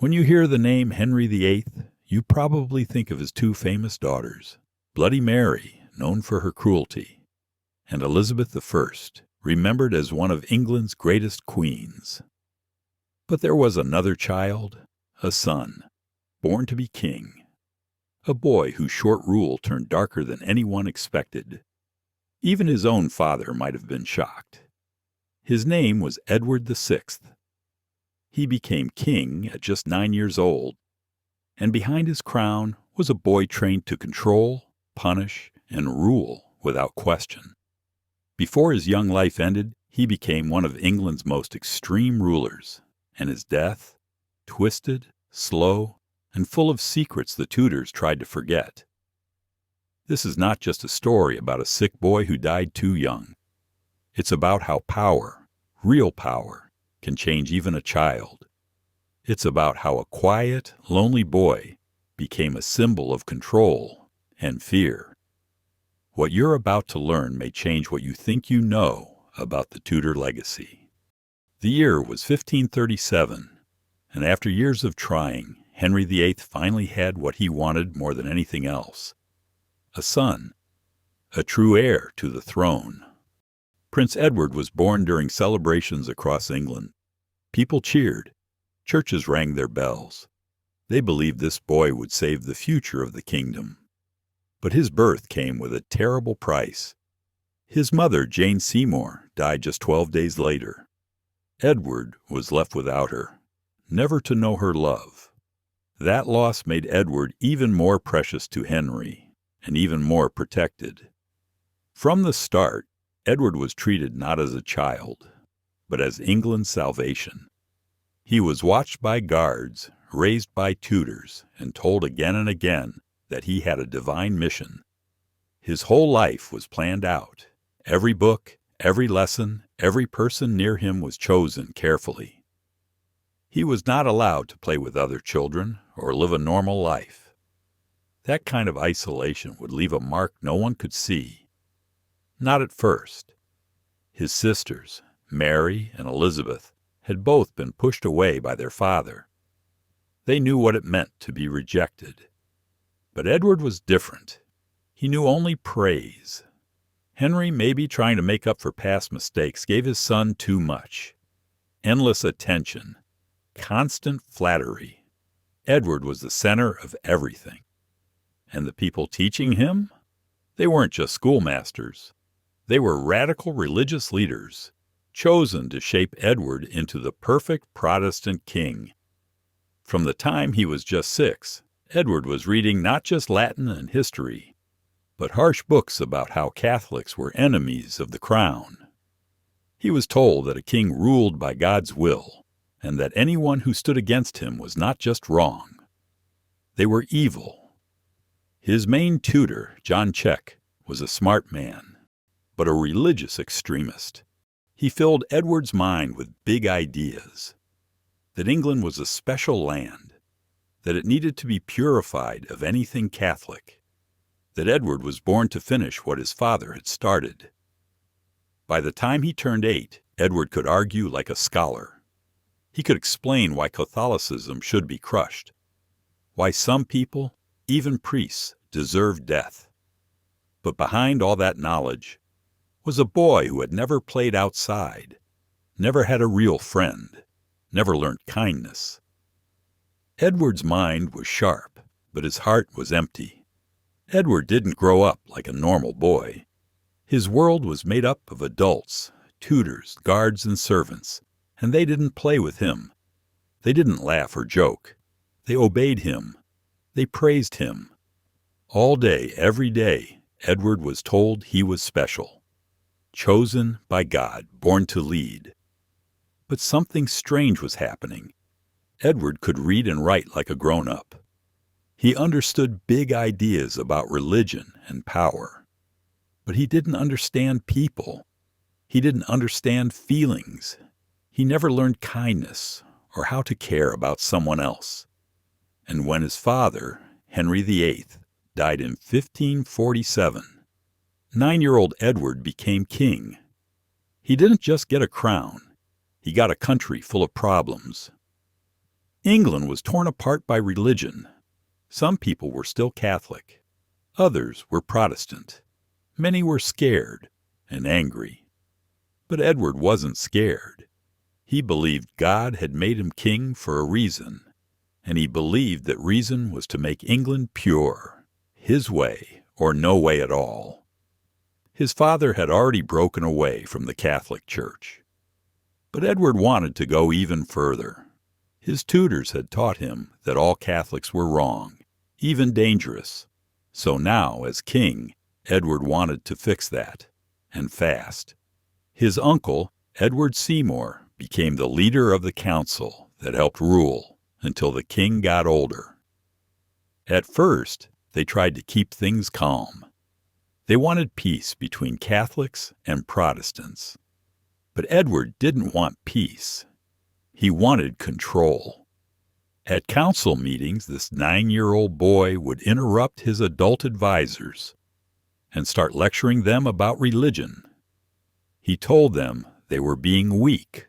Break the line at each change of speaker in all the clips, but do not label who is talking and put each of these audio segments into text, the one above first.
When you hear the name Henry VIII, you probably think of his two famous daughters, Bloody Mary, known for her cruelty, and Elizabeth I, remembered as one of England's greatest queens. But there was another child, a son, born to be king, a boy whose short rule turned darker than anyone expected. Even his own father might have been shocked. His name was Edward VI. He became king at just 9 years old, and behind his crown was a boy trained to control, punish, and rule without question. Before his young life ended, he became one of England's most extreme rulers, and his death, twisted, slow, and full of secrets the Tudors tried to forget. This is not just a story about a sick boy who died too young. It's about how power, real power, can change even a child. It's about how a quiet, lonely boy became a symbol of control and fear. What you're about to learn may change what you think you know about the Tudor legacy. The year was 1537, and after years of trying, Henry VIII finally had what he wanted more than anything else: a son, a true heir to the throne. Prince Edward was born during celebrations across England. People cheered. Churches rang their bells. They believed this boy would save the future of the kingdom. But his birth came with a terrible price. His mother, Jane Seymour, died just 12 days later. Edward was left without her, never to know her love. That loss made Edward even more precious to Henry, and even more protected. From the start, Edward was treated not as a child, but as England's salvation. He was watched by guards, raised by tutors, and told again and again that he had a divine mission. His whole life was planned out. Every book, every lesson, every person near him was chosen carefully. He was not allowed to play with other children or live a normal life. That kind of isolation would leave a mark no one could see. Not at first. His sisters, Mary and Elizabeth, had both been pushed away by their father. They knew what it meant to be rejected. But Edward was different. He knew only praise. Henry, maybe trying to make up for past mistakes, gave his son too much. Endless attention, constant flattery. Edward was the center of everything. And the people teaching him? They weren't just schoolmasters. They were radical religious leaders, chosen to shape Edward into the perfect Protestant king. From the time he was just 6, Edward was reading not just Latin and history, but harsh books about how Catholics were enemies of the crown. He was told that a king ruled by God's will, and that anyone who stood against him was not just wrong. They were evil. His main tutor, John Check, was a smart man, but a religious extremist. He filled Edward's mind with big ideas. That England was a special land, that it needed to be purified of anything Catholic, that Edward was born to finish what his father had started. By the time he turned 8, Edward could argue like a scholar. He could explain why Catholicism should be crushed, why some people, even priests, deserved death. But behind all that knowledge was a boy who had never played outside, never had a real friend, never learned kindness. Edward's mind was sharp, but his heart was empty. Edward didn't grow up like a normal boy. His world was made up of adults, tutors, guards, and servants, and they didn't play with him. They didn't laugh or joke. They obeyed him. They praised him. All day, every day, Edward was told he was special, chosen by God, born to lead. But something strange was happening. Edward could read and write like a grown-up. He understood big ideas about religion and power. But he didn't understand people. He didn't understand feelings. He never learned kindness or how to care about someone else. And when his father, Henry VIII, died in 1547, 9-year-old Edward became king. He didn't just get a crown. He got a country full of problems. England was torn apart by religion. Some people were still Catholic. Others were Protestant. Many were scared and angry. But Edward wasn't scared. He believed God had made him king for a reason, and he believed that reason was to make England pure, his way or no way at all. His father had already broken away from the Catholic Church. But Edward wanted to go even further. His tutors had taught him that all Catholics were wrong, even dangerous. So now, as king, Edward wanted to fix that, and fast. His uncle, Edward Seymour, became the leader of the council that helped rule until the king got older. At first, they tried to keep things calm. They wanted peace between Catholics and Protestants. But Edward didn't want peace. He wanted control. At council meetings, this 9-year-old boy would interrupt his adult advisors and start lecturing them about religion. He told them they were being weak,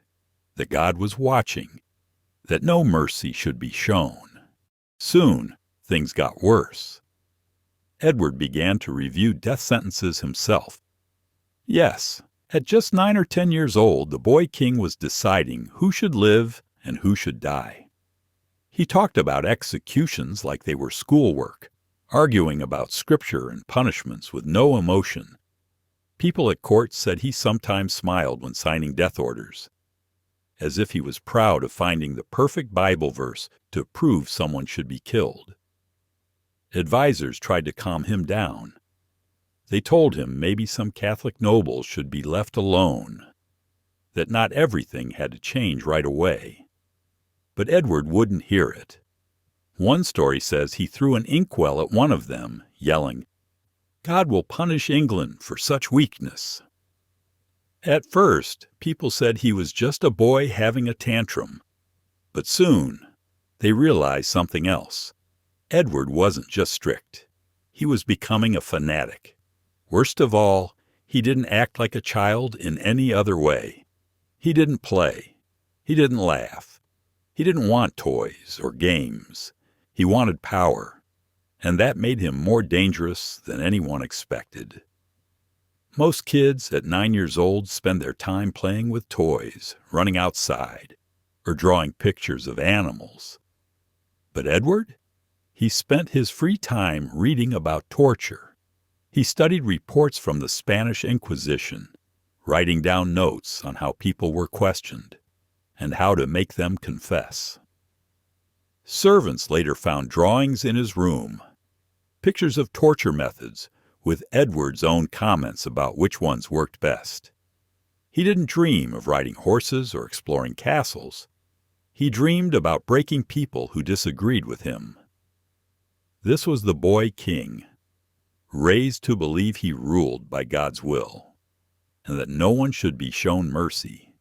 that God was watching, that no mercy should be shown. Soon, things got worse. Edward began to review death sentences himself. Yes, at just 9 or 10 years old, the boy king was deciding who should live and who should die. He talked about executions like they were schoolwork, arguing about scripture and punishments with no emotion. People at court said he sometimes smiled when signing death orders, as if he was proud of finding the perfect Bible verse to prove someone should be killed. Advisors tried to calm him down. They told him maybe some Catholic nobles should be left alone, that not everything had to change right away. But Edward wouldn't hear it. One story says he threw an inkwell at one of them, yelling, "God will punish England for such weakness." At first, people said he was just a boy having a tantrum. But soon, they realized something else. Edward wasn't just strict. He was becoming a fanatic. Worst of all, he didn't act like a child in any other way. He didn't play. He didn't laugh. He didn't want toys or games. He wanted power, and that made him more dangerous than anyone expected. Most kids at 9 years old spend their time playing with toys, running outside, or drawing pictures of animals. But Edward? He spent his free time reading about torture. He studied reports from the Spanish Inquisition, writing down notes on how people were questioned and how to make them confess. Servants later found drawings in his room, pictures of torture methods with Edward's own comments about which ones worked best. He didn't dream of riding horses or exploring castles. He dreamed about breaking people who disagreed with him. This was the boy king, raised to believe he ruled by God's will, and that no one should be shown mercy.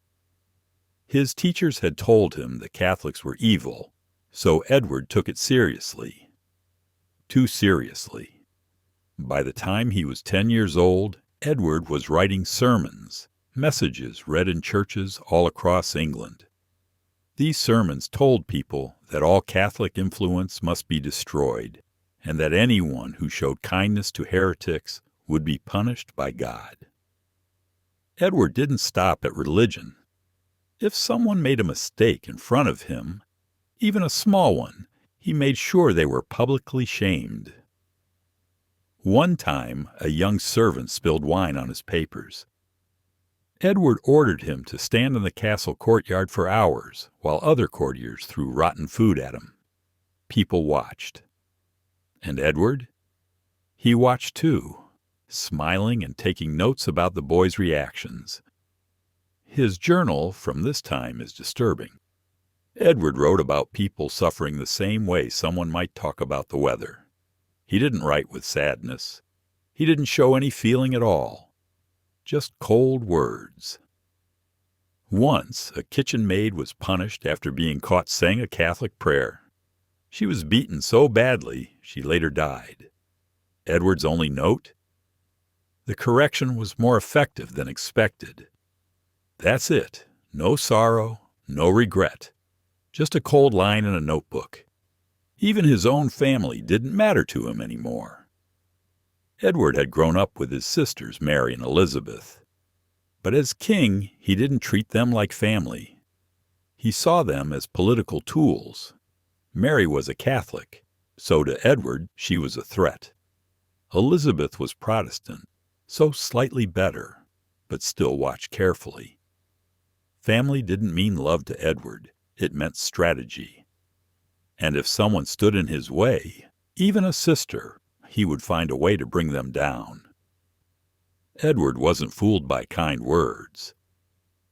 His teachers had told him that Catholics were evil, so Edward took it seriously. Too seriously. By the time he was 10 years old, Edward was writing sermons, messages read in churches all across England. These sermons told people that all Catholic influence must be destroyed, and that anyone who showed kindness to heretics would be punished by God. Edward didn't stop at religion. If someone made a mistake in front of him, even a small one, he made sure they were publicly shamed. One time, a young servant spilled wine on his papers. Edward ordered him to stand in the castle courtyard for hours while other courtiers threw rotten food at him. People watched. And Edward? He watched too, smiling and taking notes about the boy's reactions. His journal from this time is disturbing. Edward wrote about people suffering the same way someone might talk about the weather. He didn't write with sadness. He didn't show any feeling at all. Just cold words. Once, a kitchen maid was punished after being caught saying a Catholic prayer. She was beaten so badly, she later died. Edward's only note? The correction was more effective than expected. That's it. No sorrow, no regret. just a cold line in a notebook. Even his own family didn't matter to him anymore. Edward had grown up with his sisters, Mary and Elizabeth. But as king, he didn't treat them like family. He saw them as political tools. Mary was a Catholic, so to Edward she was a threat. Elizabeth was Protestant, so slightly better, but still watched carefully. Family didn't mean love to Edward, it meant strategy. And if someone stood in his way, even a sister, he would find a way to bring them down. Edward wasn't fooled by kind words.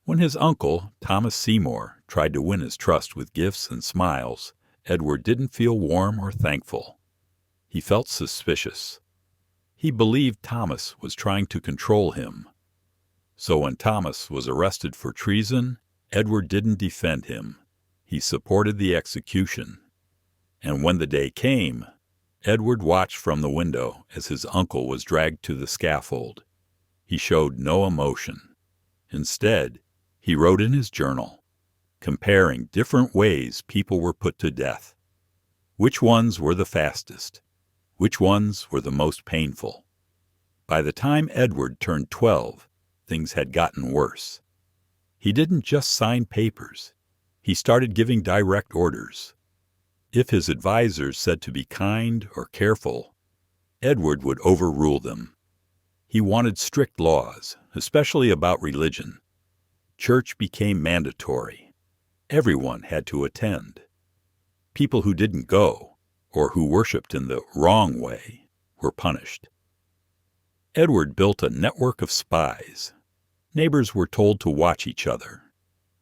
When his uncle, Thomas Seymour, tried to win his trust with gifts and smiles, Edward didn't feel warm or thankful. He felt suspicious. He believed Thomas was trying to control him. So when Thomas was arrested for treason, Edward didn't defend him. He supported the execution. And when the day came, Edward watched from the window as his uncle was dragged to the scaffold. He showed no emotion. Instead, he wrote in his journal, comparing different ways people were put to death. Which ones were the fastest? Which ones were the most painful? By the time Edward turned 12, things had gotten worse. He didn't just sign papers. He started giving direct orders. If his advisors said to be kind or careful, Edward would overrule them. He wanted strict laws, especially about religion. Church became mandatory. Everyone had to attend. People who didn't go, or who worshipped in the wrong way, were punished. Edward built a network of spies. Neighbors were told to watch each other.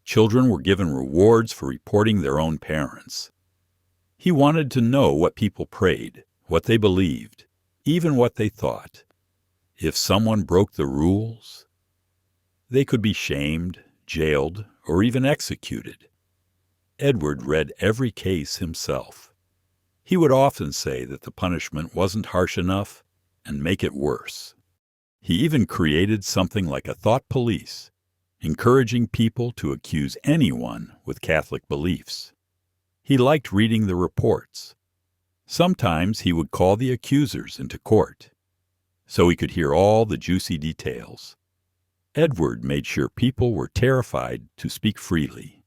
Children were given rewards for reporting their own parents. He wanted to know what people prayed, what they believed, even what they thought. If someone broke the rules, they could be shamed, jailed, or even executed. Edward read every case himself. He would often say that the punishment wasn't harsh enough and make it worse. He even created something like a thought police, encouraging people to accuse anyone with Catholic beliefs. He liked reading the reports. Sometimes he would call the accusers into court, so he could hear all the juicy details. Edward made sure people were terrified to speak freely.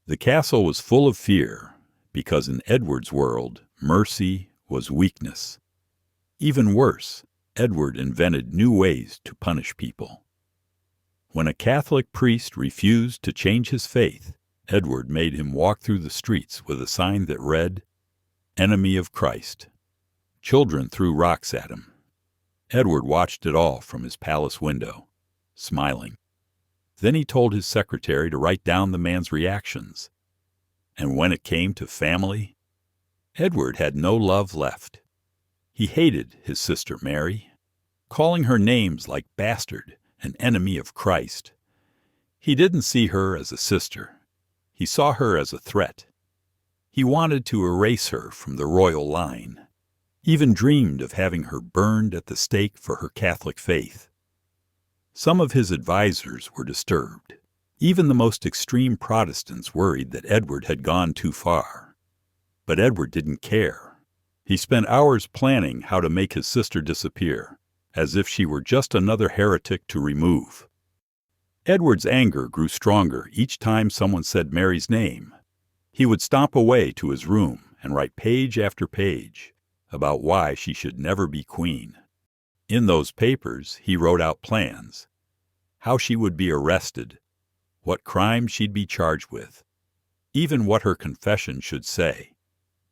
The castle was full of fear, because in Edward's world, mercy was weakness. Even worse, Edward invented new ways to punish people. When a Catholic priest refused to change his faith, Edward made him walk through the streets with a sign that read, "Enemy of Christ." Children threw rocks at him. Edward watched it all from his palace window, smiling. Then he told his secretary to write down the man's reactions. And when it came to family, Edward had no love left. He hated his sister Mary, calling her names like bastard and enemy of Christ. He didn't see her as a sister. He saw her as a threat. He wanted to erase her from the royal line, even dreamed of having her burned at the stake for her Catholic faith. Some of his advisors were disturbed. Even the most extreme Protestants worried that Edward had gone too far. But Edward didn't care. He spent hours planning how to make his sister disappear, as if she were just another heretic to remove. Edward's anger grew stronger each time someone said Mary's name. He would stomp away to his room and write page after page about why she should never be queen. In those papers, he wrote out plans, how she would be arrested, what crime she'd be charged with, even what her confession should say.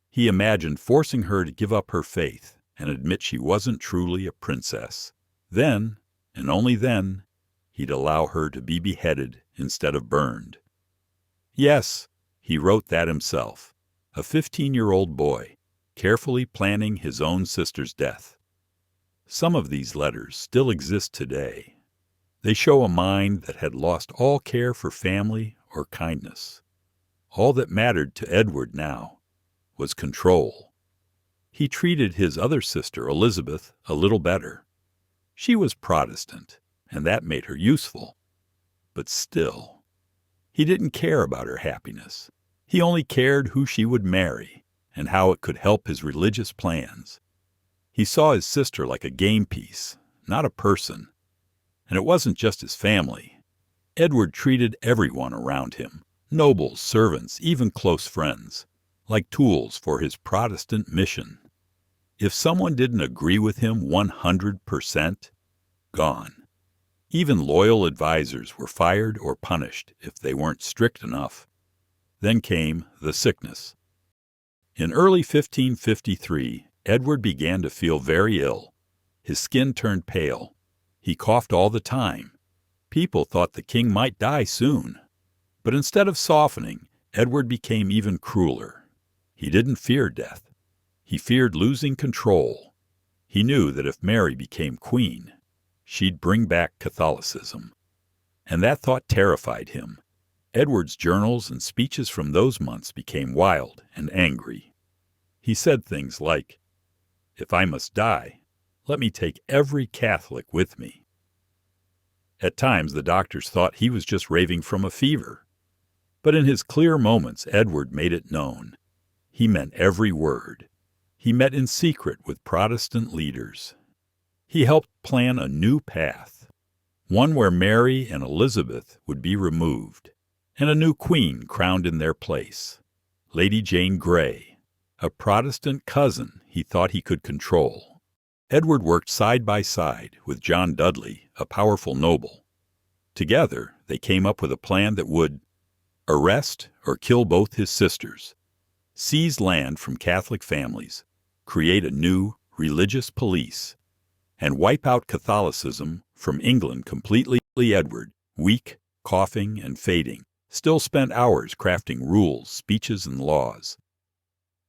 He imagined forcing her to give up her faith and admit she wasn't truly a princess. Then, and only then, he'd allow her to be beheaded instead of burned. Yes, he wrote that himself, a 15-year-old boy, carefully planning his own sister's death. Some of these letters still exist today. They show a mind that had lost all care for family or kindness. All that mattered to Edward now was control. He treated his other sister, Elizabeth, a little better. She was Protestant, and that made her useful. But still, he didn't care about her happiness. He only cared who she would marry and how it could help his religious plans. He saw his sister like a game piece, not a person. And it wasn't just his family. Edward treated everyone around him, nobles, servants, even close friends, like tools for his Protestant mission. If someone didn't agree with him 100%, gone. Even loyal advisors were fired or punished if they weren't strict enough. Then came the sickness. In early 1553, Edward began to feel very ill. His skin turned pale. He coughed all the time. People thought the king might die soon. But instead of softening, Edward became even crueler. He didn't fear death. He feared losing control. He knew that if Mary became queen, she'd bring back Catholicism. And that thought terrified him. Edward's journals and speeches from those months became wild and angry. He said things like, "If I must die, let me take every Catholic with me." At times, the doctors thought he was just raving from a fever. But in his clear moments, Edward made it known. He meant every word. He met in secret with Protestant leaders. He helped plan a new path, one where Mary and Elizabeth would be removed, and a new queen crowned in their place, Lady Jane Grey, a Protestant cousin he thought he could control. Edward worked side by side with John Dudley, a powerful noble. Together, they came up with a plan that would arrest or kill both his sisters, seize land from Catholic families, create a new religious police, and wipe out Catholicism from England completely. Edward, weak, coughing, and fading, still spent hours crafting rules, speeches, and laws.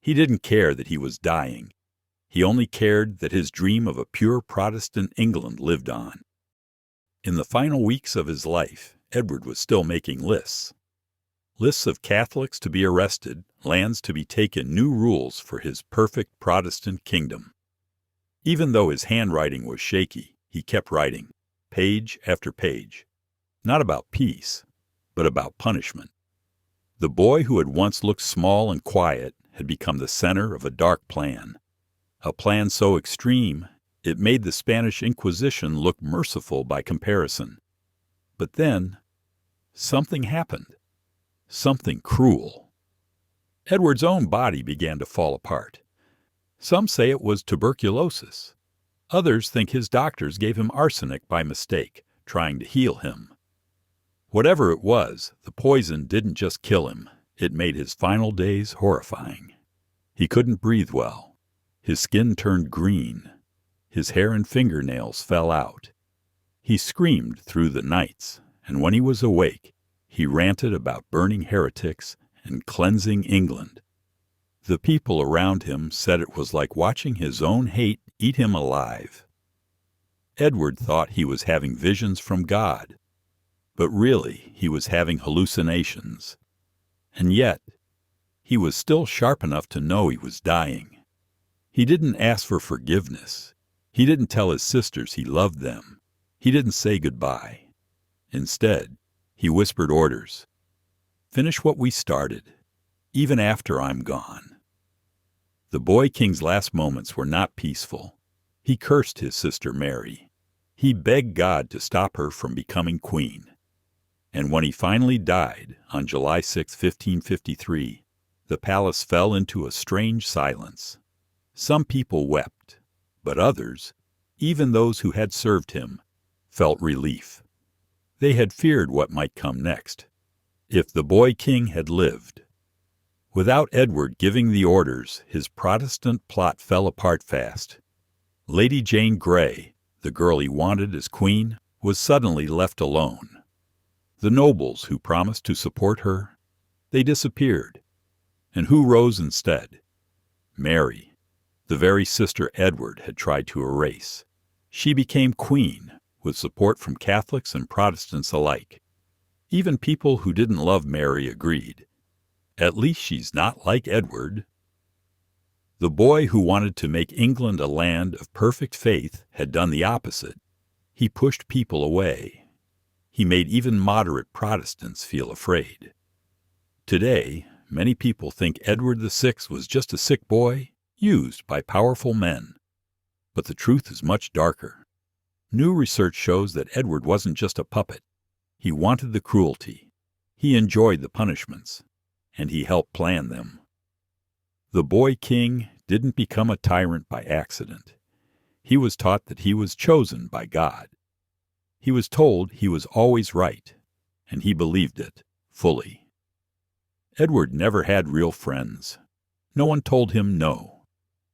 He didn't care that he was dying. He only cared that his dream of a pure Protestant England lived on. In the final weeks of his life, Edward was still making lists. Lists of Catholics to be arrested, lands to be taken, new rules for his perfect Protestant kingdom. Even though his handwriting was shaky, he kept writing, page after page, not about peace, but about punishment. The boy who had once looked small and quiet had become the center of a dark plan. A plan so extreme, it made the Spanish Inquisition look merciful by comparison. But then, something happened. Something cruel. Edward's own body began to fall apart. Some say it was tuberculosis. Others think his doctors gave him arsenic by mistake, trying to heal him. Whatever it was, the poison didn't just kill him. It made his final days horrifying. He couldn't breathe well. His skin turned green. His hair and fingernails fell out. He screamed through the nights, and when he was awake, he ranted about burning heretics and cleansing England. The people around him said it was like watching his own hate eat him alive. Edward thought he was having visions from God, but really he was having hallucinations. And yet, he was still sharp enough to know he was dying. He didn't ask for forgiveness. He didn't tell his sisters he loved them. He didn't say goodbye. Instead, he whispered orders. "Finish what we started, even after I'm gone." The boy king's last moments were not peaceful. He cursed his sister Mary. He begged God to stop her from becoming queen. And when he finally died on July 6, 1553, the palace fell into a strange silence. Some people wept, but others, even those who had served him, felt relief. They had feared what might come next. If the boy king had lived. Without Edward giving the orders, his Protestant plot fell apart fast. Lady Jane Grey, the girl he wanted as queen, was suddenly left alone. The nobles who promised to support her, they disappeared. And who rose instead? Mary, the very sister Edward had tried to erase. She became queen, with support from Catholics and Protestants alike. Even people who didn't love Mary agreed. At least she's not like Edward. The boy who wanted to make England a land of perfect faith had done the opposite. He pushed people away. He made even moderate Protestants feel afraid. Today, many people think Edward VI was just a sick boy used by powerful men. But the truth is much darker. New research shows that Edward wasn't just a puppet. He wanted the cruelty. He enjoyed the punishments. And he helped plan them. The boy king didn't become a tyrant by accident. He was taught that he was chosen by God. He was told he was always right, and he believed it fully. Edward never had real friends. No one told him no.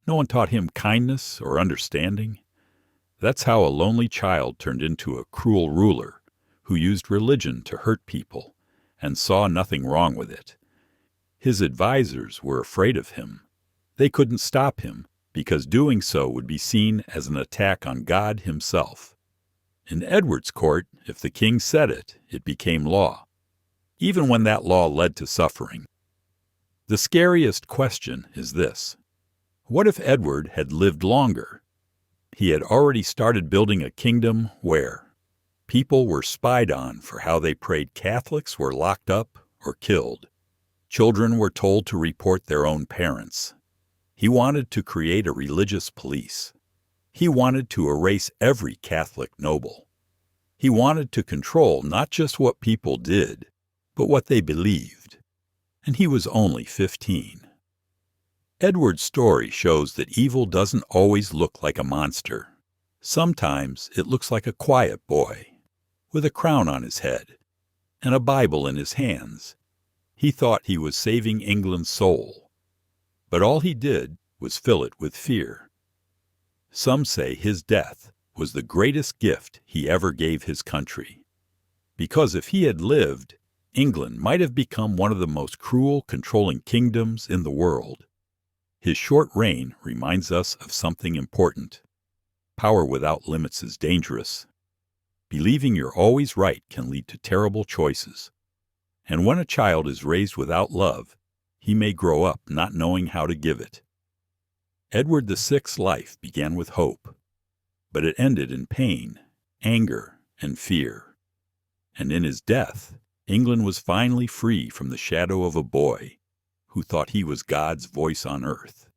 No one taught him kindness or understanding. That's how a lonely child turned into a cruel ruler who used religion to hurt people and saw nothing wrong with it. His advisors were afraid of him. They couldn't stop him because doing so would be seen as an attack on God himself. In Edward's court, if the king said it, it became law, even when that law led to suffering. The scariest question is this: what if Edward had lived longer? He had already started building a kingdom where people were spied on for how they prayed. Catholics were locked up or killed. Children were told to report their own parents. He wanted to create a religious police. He wanted to erase every Catholic noble. He wanted to control not just what people did, but what they believed. And he was only 15. Edward's story shows that evil doesn't always look like a monster. Sometimes it looks like a quiet boy, with a crown on his head and a Bible in his hands. He thought he was saving England's soul, but all he did was fill it with fear. Some say his death was the greatest gift he ever gave his country, because if he had lived, England might have become one of the most cruel, controlling kingdoms in the world. His short reign reminds us of something important. Power without limits is dangerous. Believing you're always right can lead to terrible choices. And when a child is raised without love, he may grow up not knowing how to give it. Edward VI's life began with hope, but it ended in pain, anger, and fear. And in his death, England was finally free from the shadow of a boy who thought he was God's voice on earth.